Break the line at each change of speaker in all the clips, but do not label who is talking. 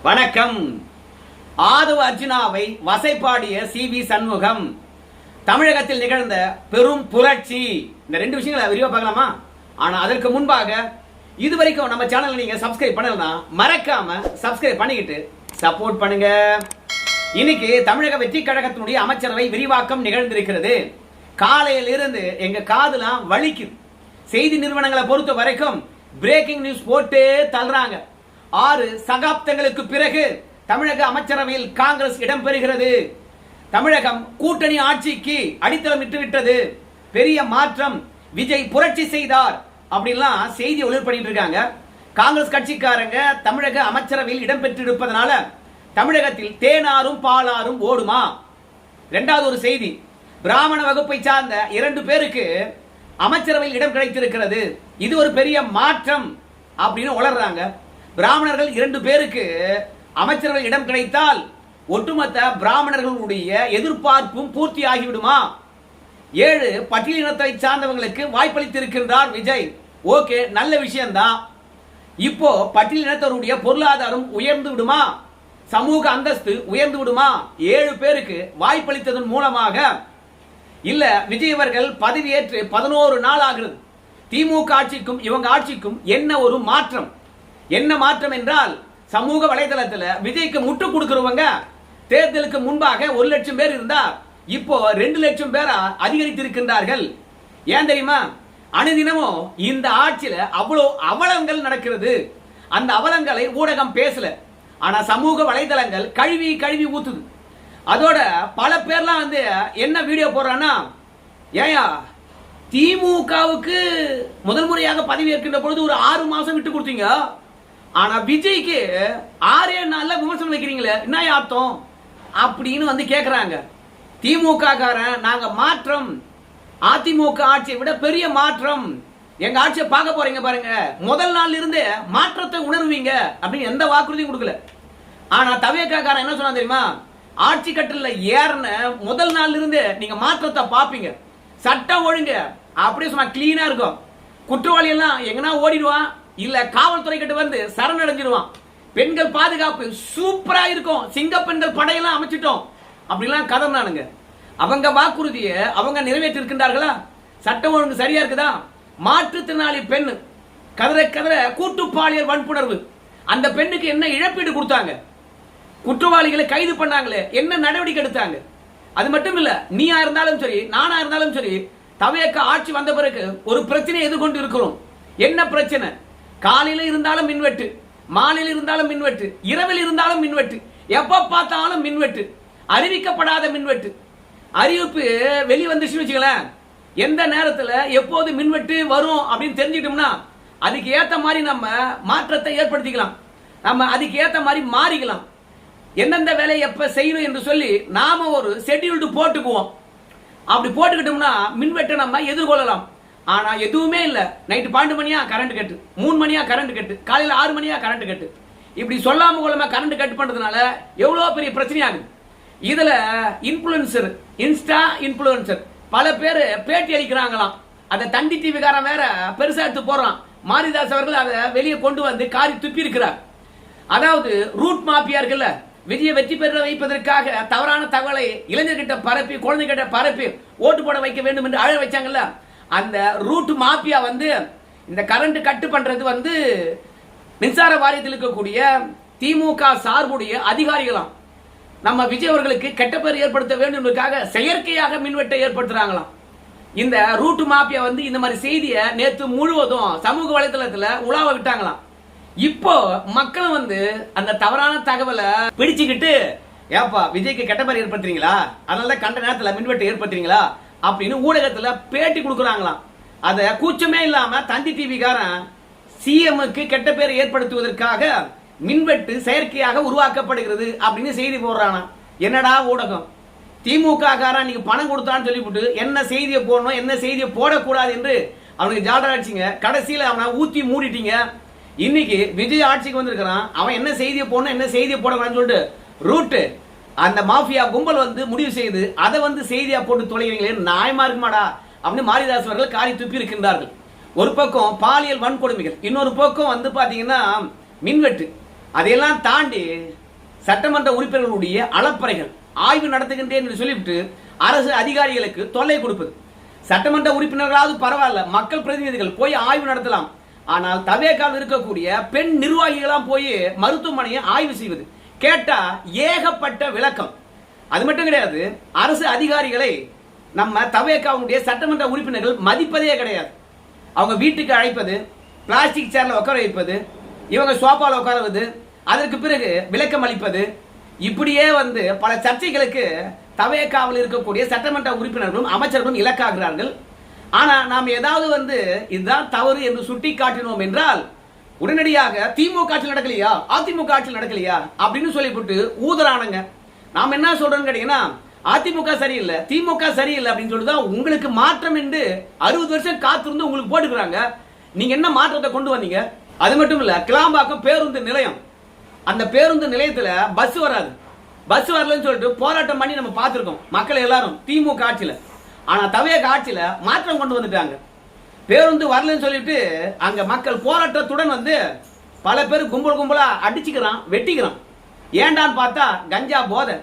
வணக்கம். ஆதவ அர்ஜுனாவை வசைபாடிய சி.வி. சண்முகம். தமிழகத்தில் நிகழ்ந்த பெரும் புரட்சி. இந்த ரெண்டு விஷயங்களை விரிவா பார்க்கலாமா? ஆனா அதற்கு முன்பாக இதுவரைக்கும் நம்ம சேனலை நீங்க சப்ஸ்கிரைப் பண்ணலனா மறக்காம சப்ஸ்கிரைப் பண்ணிக்கிட்டு சப்போர்ட் பண்ணுங்க. இன்னைக்கு தமிழக வெற்றி கழகத்தினுடைய அமைச்சரவை விரிவாக்கம் நிகழ்ந்திருக்கிறது. காலையில் இருந்து எங்க காதுலாம் வலிக்குது. செய்தி நிறுவனங்களை பொறுத்த வரைக்கும் பிரேக்கிங் நியூஸ் போட்டு தள்ளுறாங்க. 6 சகாப்தங்களுக்கு பிறகு தமிழக அமைச்சரவையில் காங்கிரஸ் இடம் பெறுகிறது. தமிழகம் கூட்டணி ஆட்சிக்கு அடித்தளம் இட்டுவிட்டது. பெரிய மாற்றம். விஜய் புரட்சி செய்தார் அப்படின்லாம் செய்தி ஒளிபரப்பிட்டு இருக்காங்க. காங்கிரஸ் கட்சிக்காரங்க தமிழக அமைச்சரவையில் இடம் பெற்றிருப்பதனால தமிழகத்தில் தேனாரும் பாலாரும் ஓடுமா? இரண்டாவது ஒரு செய்தி, பிராமண வகுப்பை சார்ந்த 2 பேருக்கு அமைச்சரவையில் இடம் கிடைத்திருக்கிறது. இது ஒரு பெரிய மாற்றம் அப்படின்னு உளர்றாங்க. பிராமணர்கள் 2 பேருக்கு அமைச்சரவை இடம் கிடைத்தால் ஒட்டுமொத்த பிராமணர்களுடைய எதிர்பார்ப்பும் பூர்த்தி ஆகிவிடுமா? 7 பட்டியலினத்தை சார்ந்தவங்களுக்கு வாய்ப்பளித்திருக்கின்றார் விஜய். ஓகே, நல்ல விஷயம்தான். இப்போ பட்டியலினத்தருடைய பொருளாதாரம் உயர்ந்து விடுமா? சமூக அந்தஸ்து உயர்ந்து விடுமா? 7 பேருக்கு வாய்ப்பளித்ததன் மூலமாக இல்ல. விஜய் அவர்கள் பதவியேற்று 11 நாள் ஆகிறது. திமுக ஆட்சிக்கும் இவங்க ஆட்சிக்கும் என்ன ஒரு மாற்றம்? என்ன மாற்றம் என்றால், சமூக வலைதளத்தில் விஜய்க்கு முட்டு கொடுக்கிறவங்க தேர்தலுக்கு முன்பாக 1 லட்சம் பேர் இருந்தா இப்போ 2 லட்சம் பேரா அதிகரித்திருக்கின்றார்கள். ஏன் தெரியுமா? அனுதினமும் இந்த ஆட்சியில அவ்வளவு அவலங்கள் நடக்கிறது. அந்த அவலங்களை ஊடகம் பேசல, ஆனா சமூக வலைதளங்கள் கழுவி கழுவி ஊத்துது. அதோட பல பேர்லாம் வந்து என்ன வீடியோ போடுறான்னா, ஏயா திமுகவுக்கு முதல் முறையாக பதவி ஏற்கின்ற பொழுது ஒரு 6 மாசம் விட்டு கொடுத்தீங்க, ஆனா விஜய்க்கு 6 நாள்ல விமர்சனம் வைக்கிறீங்களே, என்ன அர்த்தம் அப்படின்னு வந்து கேக்குறாங்க. திமுக காரன் நாங்க மாற்றம், அதிமுக ஆட்சியை விட பெரிய மாற்றம், எங்க ஆட்சியை பார்க்க போறீங்க பாருங்க, முதல் நாள் இருந்தே மாற்றத்தை உணர்வீங்க அப்படின்னு எந்த வாக்குறுதியும் கொடுக்கல. ஆனா தவேகா காரன் என்ன சொன்னா தெரியுமா? ஆட்சி கட்டல ஏறின முதல் நாள் இருந்து நீங்க மாற்றத்தை பாப்பீங்க, சட்டம் ஒழுங்கு அப்படியே சொன்னா கிளீனா இருக்கும், குற்றவாளி எல்லாம் எங்கன்னா ஓடிடுவான், இல்ல காவல்துறை கிட்ட வந்து சரணடைஞ்சிடுவான், பெண்கள் பாதுகாப்பு சூப்பரா இருக்கும், சிங்க பெண்கள் படையெல்லாம் அமைச்சிட்டோம் அப்படிலாம் கதறினானுங்க. அவங்க வாக்குறுதியை அவங்க நிறைவேற்றி இருக்கின்றார்களா? சட்டம் ஒழுங்கு சரியா இருக்குதா? மாற்றுத்திறனாளி பெண் கதற கதற கூட்டு பாலியல் வன்புணர்வு, அந்த பெண்ணுக்கு என்ன இழப்பீடு கொடுத்தாங்க? குற்றவாளிகளை கைது பண்ணாங்களே, என்ன நடவடிக்கை எடுத்தாங்க? அது மட்டும் இல்ல, நீயா இருந்தாலும் சரி நானா இருந்தாலும் சரி, தவேக ஆட்சி வந்த பிறகு ஒரு பிரச்சனை எதிர்கொண்டு இருக்கிறோம். என்ன பிரச்சனை? காலையில இருந்தாலும் மின்வெட்டு, மாலையில் இருந்தாலும் மின்வெட்டு, இரவில் இருந்தாலும் மின்வெட்டு, எப்ப பார்த்தாலும் மின்வெட்டு, அறிவிக்கப்படாத மின்வெட்டு. அறிவிப்பு வெளிவந்துச்சு வச்சுக்கலாம், எந்த நேரத்தில் எப்போது மின்வெட்டு வரும் அப்படின்னு தெரிஞ்சுக்கிட்டோம்னா அதுக்கு ஏத்த மாதிரி நம்ம மாற்றத்தை ஏற்படுத்திக்கலாம், நம்ம அதுக்கு ஏத்த மாதிரி மாறிக்கலாம். எந்தெந்த வேலையை எப்ப செய்யணும் என்று சொல்லி நாம ஒரு ஷெட்யூல்டு போட்டுக்குவோம். அப்படி போட்டுக்கிட்டோம்னா மின்வெட்டை நம்ம எதிர்கொள்ளலாம். ஆனா எதுவுமே இல்ல, நைட்டு 12 மணியா கரண்ட் கட்டு, 3 மணியா கரண்ட் கட்டு, காலையில 6 மணியா கரண்ட் கட்டு, இப்படி சொல்லாம கொள்ளாம கரண்ட் கட் பண்றதுனால எவ்வளவு பெரிய பிரச்சனையாகுது. இதுல இன்ஃபுளுசர், இன்ஸ்டா இன்ஃபுளுசர் பல பேர் பேட்டி அளிக்கிறாங்களாம். அதை தந்தி டிவிக்காரன் வேற பெருசா எடுத்து போடுறான். மாரிதாஸ் அவர்கள் அதை வெளியே கொண்டு வந்து காரி துப்பி இருக்கிறார். அதாவது ரூட் மாபியா இருக்குல்ல, விஜய வெற்றி பெற வைப்பதற்காக தவறான தகவலை இளைஞர்கிட்ட பரப்பி குழந்தைகிட்ட பரப்பி ஓட்டு போட வைக்க வேண்டும் என்று அழ வச்சாங்கல்ல, அந்த ரூட் மாபியா வந்து இந்த கரண்ட் கட்டு பண்றது வந்து மின்சார வாரியத்தில் இருக்கக்கூடிய திமுக சார்புடைய அதிகாரிகளாம். நம்ம விஜய் அவர்களுக்கு கெட்ட பேர் ஏற்படுத்த வேண்டும் என்பதற்காக செயற்கையாக மின்வெட்டை ஏற்படுத்துறாங்களாம். இந்த ரூட் மாபியா வந்து இந்த மாதிரி செய்தியை நேற்று முழுவதும் சமூக வலைதளத்தில் உலாவ விட்டாங்களாம். இப்போ மக்கள் வந்து அந்த தவறான தகவலை பிடிச்சுக்கிட்டு, ஏப்பா விஜய்க்கு கெட்ட பேர் ஏற்படுத்துறீங்களா, அதனால கண்ட நேரத்தில் மின்வெட்டை ஏற்படுத்துறீங்களா அப்படின்னு ஊடகத்துல பேட்டி கொடுக்குறாங்களாம். அத கூச்சமே இல்லாம தந்தி டிவிக்காரன் சிஎம்க்கு கெட்ட பேரை ஏற்படுத்துவதற்காக மின்வெட்டு செயற்கையாக உருவாக்கப்படுகிறது அப்படின்னு செய்தி போடுறானா. என்னடா ஊடகம்? திமுக காரன் நீங்க பணம் கொடுத்தான்னு சொல்லிவிட்டு என்ன செய்தியை போடணும் என்ன செய்தியை போடக்கூடாது என்று அவனுக்கு ஜாடா அடிச்சிங்க. கடைசியில் அவனை ஊத்தி மூடிட்டீங்க. இன்னைக்கு விஜய் ஆட்சிக்கு வந்திருக்கிறான், அவன் என்ன செய்தியை போடணும் என்ன செய்தியை போடக்கூடாதுன்னு சொல்லிட்டு ரூட்டு அந்த மாஃபியா கும்பல் வந்து முடிவு செய்து அதை வந்து செய்தியா போட்டு தொலைவீங்களே, நியாயமா இருக்குமாடா அப்படின்னு மாரிதாஸ் அவர்கள் காரி துப்பி இருக்கின்றார்கள். ஒரு பக்கம் பாலியல் வன்கொடுமைகள், இன்னொரு பக்கம் வந்து பாத்தீங்கன்னா மின்வெட்டு. அதையெல்லாம் தாண்டி சட்டமன்ற உறுப்பினர்களுடைய அளப்பறைகள் ஆய்வு நடத்துகின்றேன் என்று சொல்லிவிட்டு அரசு அதிகாரிகளுக்கு தொல்லை கொடுப்பது. சட்டமன்ற உறுப்பினர்களாவது பரவாயில்ல, மக்கள் பிரதிநிதிகள் போய் ஆய்வு நடத்தலாம். ஆனால் தவேகாவில் இருக்கக்கூடிய பெண் நிர்வாகிகளாம் போய் மருத்துவமனையை ஆய்வு செய்வது கேட்டா ஏகப்பட்ட விளக்கம். அது மட்டும் கிடையாது, அரசு அதிகாரிகளை நம்ம தவேகாவுடைய சட்டமன்ற உறுப்பினர்கள் மதிப்பதே கிடையாது. அவங்க வீட்டுக்கு அழைப்பது, பிளாஸ்டிக் சேர்ல உட்கார வைப்பது, இவங்க சோபால உட்காருவது, அதற்கு பிறகு விளக்கம் அளிப்பது, இப்படியே பல சர்ச்சைகளுக்கு தவேகாவில் இருக்கக்கூடிய சட்டமன்ற உறுப்பினர்களும் அமைச்சர்களும் இலக்காகிறார்கள். ஆனா நாம் ஏதாவது இதுதான் தவறு என்று சுட்டி காட்டினோம் என்றால் உடனடியாக திமுக ஆட்சியில் நடக்கலையா, அதிமுக ஆட்சியில் நடக்கலையா அப்படின்னு சொல்லிவிட்டு ஊதரானுங்க. நாம் என்ன சொல்றோம்னு கேட்டீங்கன்னா, அதிமுக சரியில்லை, திமுக சரியில்லை அப்படின்னு சொல்லிதான் உங்களுக்கு மாற்றம் என்று 60 வருஷம் காத்திருந்து உங்களுக்கு போட்டுக்கிறாங்க. நீங்க என்ன மாற்றத்தை கொண்டு வந்தீங்க? அது மட்டும் இல்ல, கிளாம்பாக்கம் பேருந்து நிலையம், அந்த பேருந்து நிலையத்துல பஸ் வராது, பஸ் வரலன்னு சொல்லிட்டு போராட்டம் பண்ணி நம்ம பார்த்திருக்கோம் மக்கள் எல்லாரும் திமுக ஆட்சியில. ஆனா தவேக ஆட்சியில மாற்றம் கொண்டு வந்துட்டாங்க. பேருந்து வரலன்னு சொல்லிட்டு அங்க மக்கள் போராட்டத்துடன் பல பேர் கும்பல் கும்பலா அடிச்சுக்கிறான், வெட்டிக்கிறான். ஏண்டான்னு பார்த்தா கஞ்சா போதை.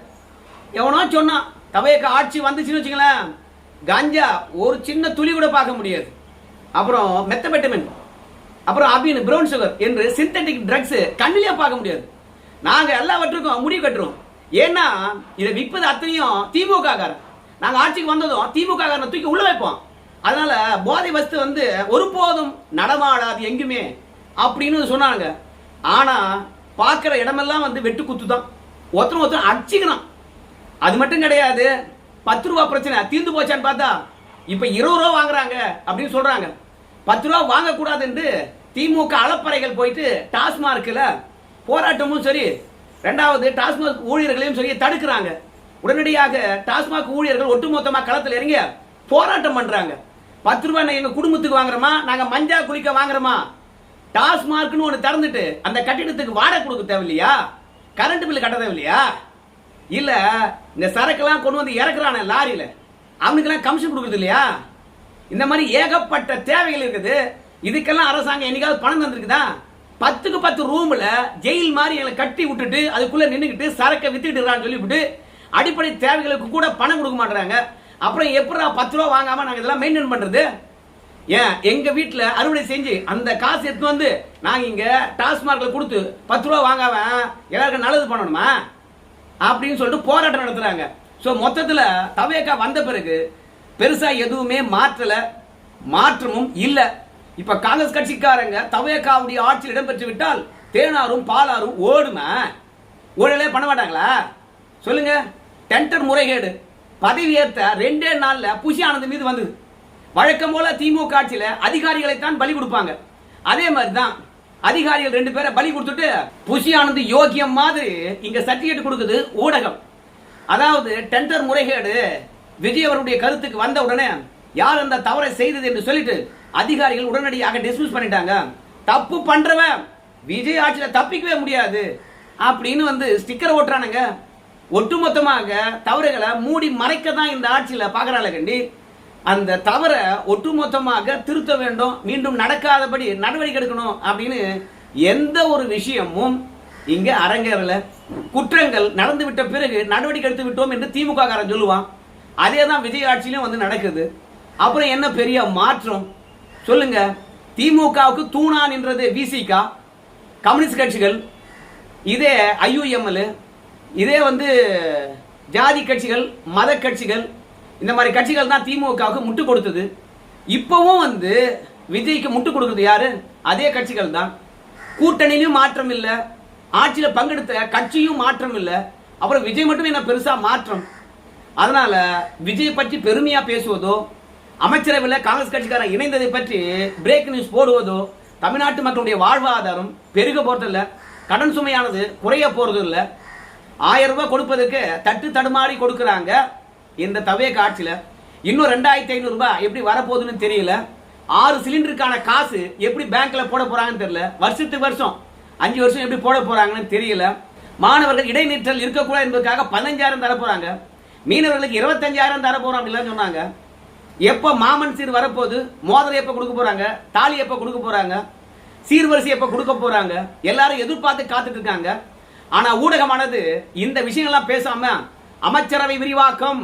எவனோ சொன்னான் தவேக ஆட்சி வந்துச்சுன்னு வச்சுங்களேன், கஞ்சா ஒரு சின்ன துளி கூட பார்க்க முடியாது. அப்புறம் மெத்தபெட்டமின், அப்புறம் அபின், பிரவுன் சுகர் என்று சிந்தட்டிக் ட்ரக்ஸ் கண்ணிலே பார்க்க முடியாது. நாங்க எல்லாவற்றுக்கும் முடிவு கட்டுறோம். ஏன்னா இதை விற்பது அத்தனையும் திமுக காரன். நாங்க ஆட்சிக்கு வந்ததும் திமுக காரனை தூக்கி உள்ள வைப்போம். அதனால போதை வஸ்து ஒருபோதும் நடமாடாது எங்குமே அப்படின்னு சொன்னாங்க. ஆனா பார்க்கிற இடமெல்லாம் வெட்டு குத்து தான், ஒருத்தர் அடிச்சுக்கணும். அது மட்டும் கிடையாது, 10 ரூபா பிரச்சனை தீர்ந்து போச்சான்னு பார்த்தா இப்ப 20 ரூபா வாங்குறாங்க அப்படின்னு சொல்றாங்க. 10 ரூபா வாங்கக்கூடாது என்று திமுக அளப்பறைகள் போயிட்டு டாஸ்மார்க்ல போராட்டமும் சரி, இரண்டாவது டாஸ்மாக் ஊழியர்களையும் சரி தடுக்கிறாங்க. உடனடியாக டாஸ்மாக் ஊழியர்கள் ஒட்டுமொத்தமா களத்தில் இறங்கி போராட்டம் பண்றாங்க. 10 ரூபாய் எங்க குடும்பத்துக்கு வாங்குறோமா, நாங்க மஞ்சா குளிக்க வாங்குறோமா? டாஸ்மார்க்னு ஒண்ணு திறந்துட்டு அந்த கட்டிடத்துக்கு வாடகை கொடுக்க தேவையில்லையா? கரண்ட் பில் கட்ட தேவையில்லையா? இல்ல இந்த சரக்கெல்லாம் கொண்டு இறக்குறான லாரியில அவனுக்கெல்லாம் கமிஷன் கொடுக்கறது இல்லையா? இந்த மாதிரி ஏகப்பட்ட தேவைகள் இருக்குது. இதுக்கெல்லாம் அரசாங்கம் என்னைக்காவது பணம் தந்திருக்குதா? 10க்கு 10 ரூம்ல ஜெயில் மாதிரி எங்களை கட்டி விட்டுட்டு அதுக்குள்ள நின்றுக்கிட்டு சரக்கை வித்துக்கிட்டு சொல்லிவிட்டு அடிப்படை தேவைகளுக்கு கூட பணம் கொடுக்க மாட்டாங்க. அப்புறம் எப்படி 10 ரூபா வாங்காம நாங்க இதெல்லாம் மெயின்டைன் பண்றது? ஏன் எங்க வீட்டுல அறுவடை செஞ்சு அந்த காசு எடுத்து நாங்க இங்க டாஸ்மார்க்ல கொடுத்து 10 ரூபா வாங்காம எல்லாருக்கும் நல்லது பண்ணணுமா அப்படின்னு சொல்லிட்டு போராட்டம் நடத்துறாங்க. சோ மொத்தத்துல தவேகா வந்த பிறகு பெருசா எதுவுமே மாற்றல, மாற்றமும் இல்ல. இப்ப காங்கிரஸ் கட்சிக்காரங்க தவேகாவுடைய ஆட்சியில் இடம்பெற்று விட்டால் தேனாரும் பாலாரும் ஓடுமா? ஊழலே பண்ண மாட்டாங்களா சொல்லுங்க? டெண்டர் முறைகேடு பதவி ஏற்ற 2 நாள்ல புஷி ஆனந்த் மீது வந்தது. வழக்கம் போல திமுக ஆட்சியில அதிகாரிகளை தான் பலி கொடுப்பாங்க. அதே மாதிரிதான் அதிகாரிகள் 2 பேரை பலி கொடுத்துட்டு புஷி ஆனந்த் யோகியம் மாதிரி இங்க சர்டிபிகேட் கொடுக்குது ஊடகம். அதாவது டெண்டர் முறைகேடு விஜய் அவருடைய கருத்துக்கு வந்த உடனே யார் அந்த தவறை செய்தது என்று சொல்லிட்டு அதிகாரிகள் உடனடியாக டிஸ்மிஸ் பண்ணிட்டாங்க. தப்பு பண்றவன் விஜய் ஆட்சியில தப்பிக்கவே முடியாது அப்படின்னு ஸ்டிக்கர் ஓட்டுறானுங்க. ஒட்டுமொத்தமாக தவறுகளை மூடி மறைக்க தான் இந்த ஆட்சியில பாக்குறாங்க கண்டி. அந்த தவறை ஒட்டுமொத்தமாக திருத்த வேண்டும், மீண்டும் நடக்காதபடி நடவடிக்கை எடுக்கணும் அப்படின்னு எந்த ஒரு விஷயமும் இங்க அரங்கேறல. குற்றங்கள் நடந்து விட்ட பிறகு நடவடிக்கை எடுத்து விட்டோம் என்று திமுக காரன் சொல்லுவான். அதே தான் விஜய் ஆட்சியிலும் நடக்குது. அப்புறம் என்ன பெரிய மாற்றம் சொல்லுங்க? திமுகவுக்கு தூணா நின்றது விசிக, கம்யூனிஸ்ட் கட்சிகள், இதே ஐயுஎம்எல், இதே ஜாதி கட்சிகள், மத கட்சிகள், இந்த மாதிரி கட்சிகள் தான் திமுகவுக்கு முட்டு கொடுத்தது. இப்பவும் விஜய்க்கு முட்டு கொடுக்கிறது யாரு? அதே கட்சிகள் தான். கூட்டணியிலும் மாற்றம் இல்ல, ஆட்சியில பங்கெடுத்த கட்சியும் மாற்றம் இல்ல. அப்புறம் விஜய் மட்டும் என்ன பெருசா மாற்றம்? அதனால விஜய் பற்றி பெருமையா பேசுவதோ, அமைச்சரவையில் காங்கிரஸ் கட்சிக்காரன் இணைந்ததை பற்றி பிரேக் நியூஸ் போடுவதோ தமிழ்நாட்டு மக்களுடைய வாழ்வாதாரம் பெருக போறதில்ல, கடன் சுமையானது குறைய போறது இல்ல. 1000 ரூபாய் கொடுப்பதற்கு தட்டு தடுமாறி கொடுக்கறாங்க இந்த தவேக ஆட்சியில. இன்னும் 2500 ரூபாய் எப்படி வரப்போகுதுன்னு தெரியல. 6 சிலிண்டருக்கான காசு எப்படி பேங்க்ல போட போறாங்கன்னு தெரியல. வருஷத்துக்கு வருஷம் 5 வருஷம் எப்படி போட போறாங்கன்னு தெரியல. மாணவர்கள் இடைநிற்றல் இருக்கக்கூடாது என்பதற்காக 15,000 தர போறாங்க. மீனவர்களுக்கு 25,000 தர போறோம் அப்படிலாம் சொன்னாங்க. எப்ப மாமன் சீர் வரப்போது, மோதிரம் எப்ப கொடுக்க போறாங்க, தாலி எப்ப கொடுக்க போறாங்க? சீர்வரிசை எப்ப கொடுக்க போறாங்க, எல்லாரும் எதிர்பார்த்து காத்துட்டு இருக்காங்க. ஆனா ஊடகமானது இந்த விஷயங்கள்லாம் பேசாம அமைச்சரவை விரிவாக்கம்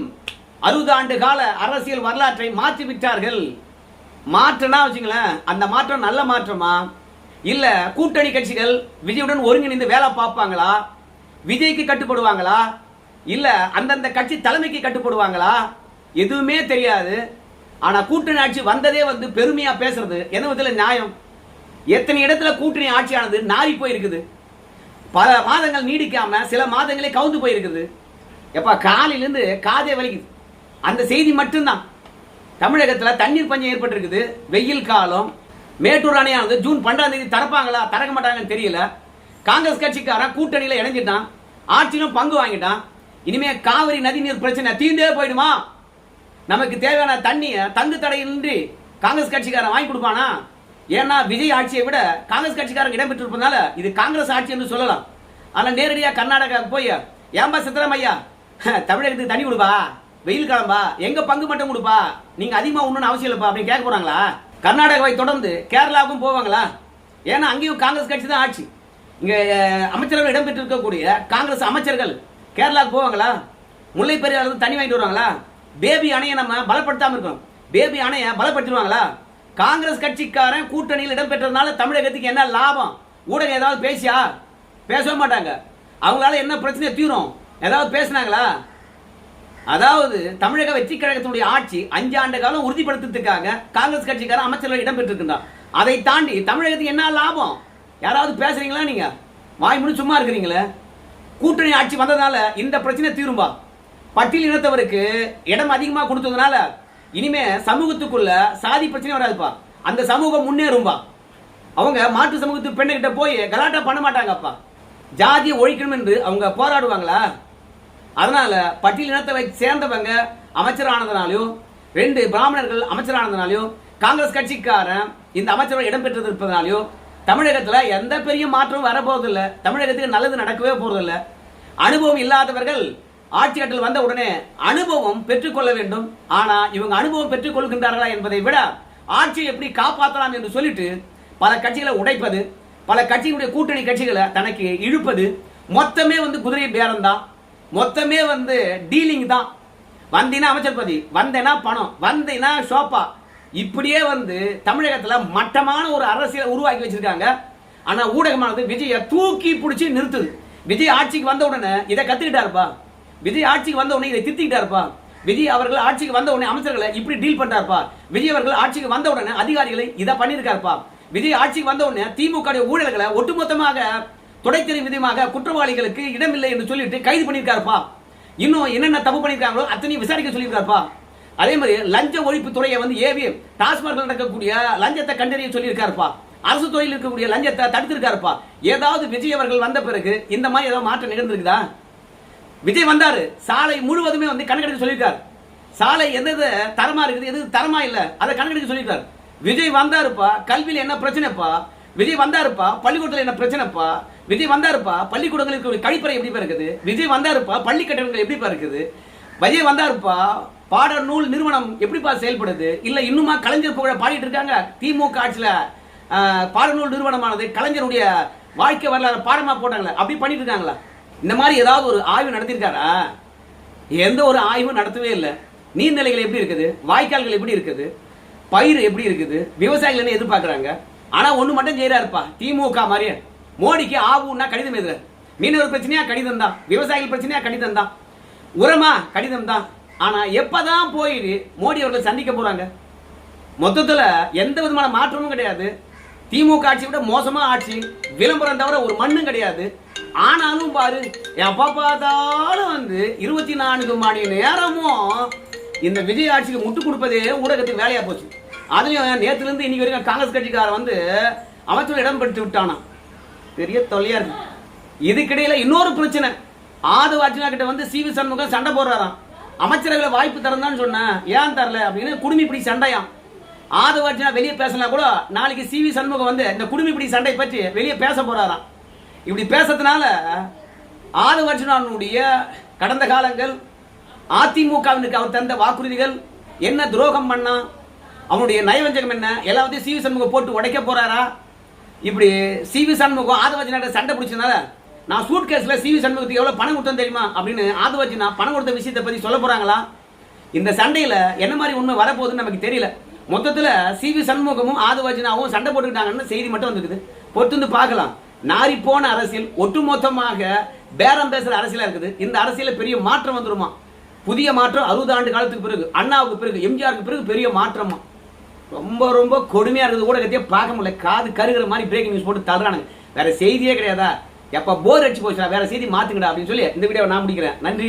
60 ஆண்டு கால அரசியல் வரலாற்றை மாற்றி விட்டார்கள். மாற்றம்னா வச்சுங்களேன், அந்த மாற்றம் நல்ல மாற்றமா இல்ல கூட்டணி கட்சிகள் விஜயுடன் ஒருங்கிணைந்து வேலை பார்ப்பாங்களா, விஜய்க்கு கட்டுப்படுவாங்களா, இல்ல அந்தந்த கட்சி தலைமைக்கு கட்டுப்படுவாங்களா, எதுவுமே தெரியாது. ஆனா கூட்டணி ஆட்சி வந்ததே வந்து பெருமையா பேசுறது என்ன விதத்துல நியாயம்? எத்தனை இடத்துல கூட்டணி ஆட்சியானது நாரி போயிருக்குது, பல மாதங்கள் நீடிக்காம சில மாதங்களே கவுந்து போயிருக்குது. எப்ப காலையிலிருந்து காதே வலிக்குது. அந்த செய்தி மட்டும்தான். தமிழகத்தில் தண்ணீர் பஞ்சம் ஏற்பட்டிருக்குது, வெயில் காலம். மேட்டூர் அணையானது ஜூன் 12ஆம் தேதி திறப்பாங்களா திறக்க மாட்டாங்கன்னு தெரியல. காங்கிரஸ் கட்சிக்காரன் கூட்டணியில இணைஞ்சிட்டான், ஆட்சியிலும் பங்கு வாங்கிட்டான். இனிமே காவிரி நதி நீர் பிரச்சனை தீர்ந்தே போயிடுமா? நமக்கு தேவையான தண்ணியை தங்கு தடையின்றி காங்கிரஸ் கட்சிக்காரன் வாங்கி கொடுப்பானா? ஏன்னா விஜய் ஆட்சியை விட காங்கிரஸ் கட்சிக்காரங்க இடம்பெற்றிருப்பதால இது காங்கிரஸ் ஆட்சி என்று சொல்லலாம். ஆனா நேரடியாக கர்நாடகா போய் ஏன்பா சித்தராமையா தமிழகத்துக்கு தண்ணி கொடுப்பா, வெயில் காலம்பா, எங்க பங்கு மட்டும் கொடுப்பா, நீங்க அதிகமா ஒண்ணுன்னு அவசியம் இல்லப்பா அப்படின்னு கேட்க போறாங்களா? கர்நாடகாவை தொடர்ந்து கேரளாவுக்கும் போவாங்களா? ஏன்னா அங்கேயும் காங்கிரஸ் கட்சி தான் ஆட்சி. இங்க அமைச்சர்கள் இடம்பெற்று இருக்கக்கூடிய காங்கிரஸ் அமைச்சர்கள் கேரளாவுக்கு போவாங்களா? முல்லை பெரியாறு தண்ணி வாங்கிட்டு வருவாங்களா? பேபி அணையை நம்ம பலப்படுத்தாம இருக்கோம், பேபி அணையை பலப்படுத்திடுவாங்களா? காங்கிரஸ் கட்சிக்காரன் கூட்டணியில் இடம்பெற்றதுனால தமிழகத்துக்கு என்ன லாபம்? ஊடகம் ஏதாவது பேசியா? பேசவே மாட்டாங்க. அவங்களால என்ன பிரச்சனை தீரும்? ஏதாவது பேசினாங்களா? அதாவது தமிழக வெற்றி கழகத்தினுடைய ஆட்சி 5 ஆண்டு காலம் உறுதிப்படுத்துறதுக்காக காங்கிரஸ் கட்சிக்காரன் அமைச்சர்கள் இடம்பெற்றிருக்கின்றார். அதை தாண்டி தமிழகத்துக்கு என்ன லாபம்? யாராவது பேசுறீங்களா? நீங்க வாய் முடி சும்மா இருக்கிறீங்களே. கூட்டணி ஆட்சி வந்ததுனால இந்த பிரச்சனை தீரும்பா? பட்டியல் இனத்தவருக்கு இடம் அதிகமா கொடுத்ததுனால இனிமே சமூகத்துக்குள்ள சாதி பிரச்சனை வராதுப்பா, அந்த சமூகம் முன்னேறும்பா. அவங்க மாற்று சமூகத்து பெண்ணுகிட்ட போய் கலாட்டா பண்ண மாட்டாங்கப்பா. ஜாதியை ஒழிக்கணும் என்று அவங்க போராடுவாங்களா? அதனால பட்டியல் இனத்தை சேர்ந்தவங்க அமைச்சர் ஆனதுனாலையும் 2 பிராமணர்கள் அமைச்சர் ஆனதுனாலையும் காங்கிரஸ் கட்சிக்காரன் இந்த அமைச்சர்கள் இடம்பெற்றது இருப்பதனாலையும் தமிழகத்துல எந்த பெரிய மாற்றம் வரப்போவதில்லை. தமிழகத்துக்கு நல்லது நடக்கவே போறதில்லை. அனுபவம் இல்லாதவர்கள் ஆட்சி கட்டல் வந்த உடனே அனுபவம் பெற்றுக்கொள்ள வேண்டும். ஆனா இவங்க அனுபவம் பெற்றுக் கொள்கின்றார்களா என்பதை விட ஆட்சியை எப்படி காப்பாற்றலாம் என்று சொல்லிட்டு பல கட்சிகளை உடைப்பது, பல கட்சிகளுடைய கூட்டணி கட்சிகளை தனக்கு இழுப்பது, மொத்தமே வந்து குதிரை பேரம் தான், மொத்தமே வந்து டீலிங் தான். வந்தீனா அமைச்சர் பதவி, வந்தேனா பணம், வந்தீனா ஷோப்பா, இப்படியே வந்து தமிழகத்துல மட்டமான ஒரு அரசியல் உருவாக்கி வச்சிருக்காங்க. ஆனா ஊடகமானது விஜய தூக்கி பிடிச்சி நிறுத்துது. விஜய் ஆட்சிக்கு வந்த உடனே இதை கத்துக்கிட்டாருப்பா, விஜய் ஆட்சிக்கு வந்த உடனே இதை திட்டிக்கிட்டாருப்பா, விஜய் அவர்கள் ஆட்சிக்கு வந்த உடனே அமைச்சர்களை இப்படி டீல் பண்றாருப்பா, விஜய் அவர்கள் ஆட்சிக்கு வந்த உடனே அதிகாரிகளை இதை பண்ணிருக்காருப்பா, விஜய் ஆட்சிக்கு வந்த உடனே திமுக ஊழல்களை ஒட்டுமொத்தமாக துடைத்தெறி விதமாக குற்றவாளிகளுக்கு இடமில்லை என்று சொல்லிட்டு கைது பண்ணிருக்காருப்பா. இன்னும் என்னென்ன தப்பு பண்ணிருக்காங்களோ அத்தனையும் விசாரிக்க சொல்லியிருக்காருப்பா. அதே மாதிரி லஞ்ச ஒழிப்பு துறையை வந்து ஏவி டாஸ்மார்க் நடக்கக்கூடிய லஞ்சத்தை கண்டறிய சொல்லியிருக்காருப்பா. அரசு துறையில் இருக்கக்கூடிய லஞ்சத்தை தடுத்திருக்காருப்பா. ஏதாவது விஜய் அவர்கள் வந்த பிறகு இந்த மாதிரி ஏதாவது மாற்றம் நிகழ்ந்திருக்குதா? விஜய் வந்தாரு, சாலை முழுவதுமே வந்து கணக்கெடுக்க சொல்லியிருக்காரு. சாலை எது தரமா இருக்குது, எது தரமா இல்ல, அதை கணக்கெடுக்க சொல்லியிருக்காரு. விஜய் வந்தாருப்பா, கல்வியில் என்ன பிரச்சனைப்பா? விஜய் வந்தாருப்பா, பள்ளிக்கூடத்தில் என்ன பிரச்சனைப்பா? விஜய் வந்தாருப்பா, பள்ளிக்கூடங்களுக்கு கழிப்பறை எப்படி இருக்குது? விஜய் வந்தாருப்பா, பள்ளி கட்டணங்கள் எப்படி இருக்குது? விஜய் வந்தாருப்பா, பாட நூல் நிறுவனம் எப்படிப்பா செயல்படுது? இல்ல இன்னுமா கலைஞர் புகழ பாடிட்டு இருக்காங்க? திமுக ஆட்சியில பாடநூல் நிறுவனமானது கலைஞருடைய வாழ்க்கை வரலாறு பாடமா போட்டாங்களா? அப்படி பண்ணிட்டு இருக்காங்களா? இந்த மாதிரி ஏதாவது ஒரு ஆய்வு நடத்திருக்காரா? எந்த ஒரு ஆய்வும் நடத்தவே இல்லை. நீர்நிலைகள் எப்படி இருக்குது, வாய்க்கால்கள் எப்படி இருக்குது, பயிர் எப்படி இருக்குது, விவசாயிகள் என்ன எதிர்பார்க்கிறாங்க? ஆனா ஒண்ணு மட்டும் செய்யறாருப்பா, திமுக மாதிரியே மோடிக்கு ஆவுன்னா கடிதம் எழுதுறாரு. மீனவர் பிரச்சனையா கடிதம் தான், விவசாயிகள் பிரச்சனையா கடிதம் தான், உரமா கடிதம் தான். ஆனா எப்பதான் போய் மோடி அவர்கள் சந்திக்க போறாங்க? மொத்தத்துல எந்த விதமான மாற்றமும் கிடையாது. திமுக ஆட்சி விட மோசமா ஆட்சி, விளம்பரம் தவிர ஒரு மண்ணும் கிடையாது. ஆனாலும் பாரு, எப்ப பார்த்தாலும் வந்து 24 மணி நேரமும் இந்த விஜய் ஆட்சிக்கு முட்டு கொடுப்பதே ஊடகத்துக்கு வேலையா போச்சு. அதுலயும் நேத்துல இருந்து இன்னைக்கு வரைக்கும் காங்கிரஸ் கட்சிக்காரன் வந்து அமைச்சர் இடம் பெற்று விட்டானா, பெரிய தொல்லையா இருக்கு. இதுக்கிடையில இன்னொரு பிரச்சனை, ஆதவ அர்ஜுனா கிட்ட வந்து சி வி சண்முகம் சண்டை போடுறாராம். அமைச்சர்களை வாய்ப்பு தரந்தான்னு சொன்ன, ஏன் தரல அப்படின்னு குடுமிப்பிடி சண்டையாம். ஆதவ அர்ஜுனா வெளியே பேசலாம் கூட, நாளைக்கு சி வி சண்முகம் வந்து இந்த குடுமிப்பிடி சண்டை பற்றி வெளியே பேச போறாராம். இப்படி பேசுறதுனால ஆதவ அர்ஜுனாவுடைய கடந்த காலங்கள், அதிமுகவிற்கு அவர் தந்த வாக்குறுதிகள், என்ன துரோகம் பண்ணா, அவனுடைய நயவஞ்சகம் என்ன, எல்லாத்தையும் சி வி சண்முகம் போட்டு உடைக்க போறாரா? இப்படி சிவி சண்முகம் ஆதவர்ஜினா சண்டை பிடிச்சதுனால நான் சூட் கேஸ்ல சிவி சண்முகத்துக்கு எவ்வளவு பணம் கொடுத்தேன் தெரியுமா அப்படின்னு ஆதவர்ஜினா பணம் கொடுத்த விஷயத்தை பத்தி சொல்ல போறாங்களா? இந்த சண்டையில என்ன மாதிரி உண்மை வரப்போகுதுன்னு நமக்கு தெரியல. மொத்தத்துல சிவி சண்முகமும் ஆதவர்ஜினாவும் சண்டை போட்டுக்கிட்டாங்கன்னு செய்தி மட்டும் வந்துருக்குது. பொறுத்து பார்க்கலாம். நாரி போன அரசியல் ஒட்டுமொத்தமாக பேரம் பேசுற அரசியலா இருக்குது. இந்த அரசியல பெரிய மாற்றம் வந்துருமா? புதிய மாற்றம் 60 ஆண்டு காலத்துக்கு பிறகு, அண்ணாவுக்கு பிறகு, எம்ஜிஆருக்கு பிறகு பெரிய மாற்றமா? ரொம்ப ரொம்ப கொடுமையா இருக்குது. ஊடகத்தையே பார்க்க முடியல. காது கருகிற மாதிரி பிரேக்கிங் நியூஸ் போட்டு தள்ளுறானுங்க. வேற செய்தியே கிடையாதா? எப்ப போர் அடிச்சு போச்சுடா, வேற செய்தி மாத்துங்கடா அப்படின்னு சொல்லி இந்த வீடியோவை நான் முடிக்கிறேன். நன்றி.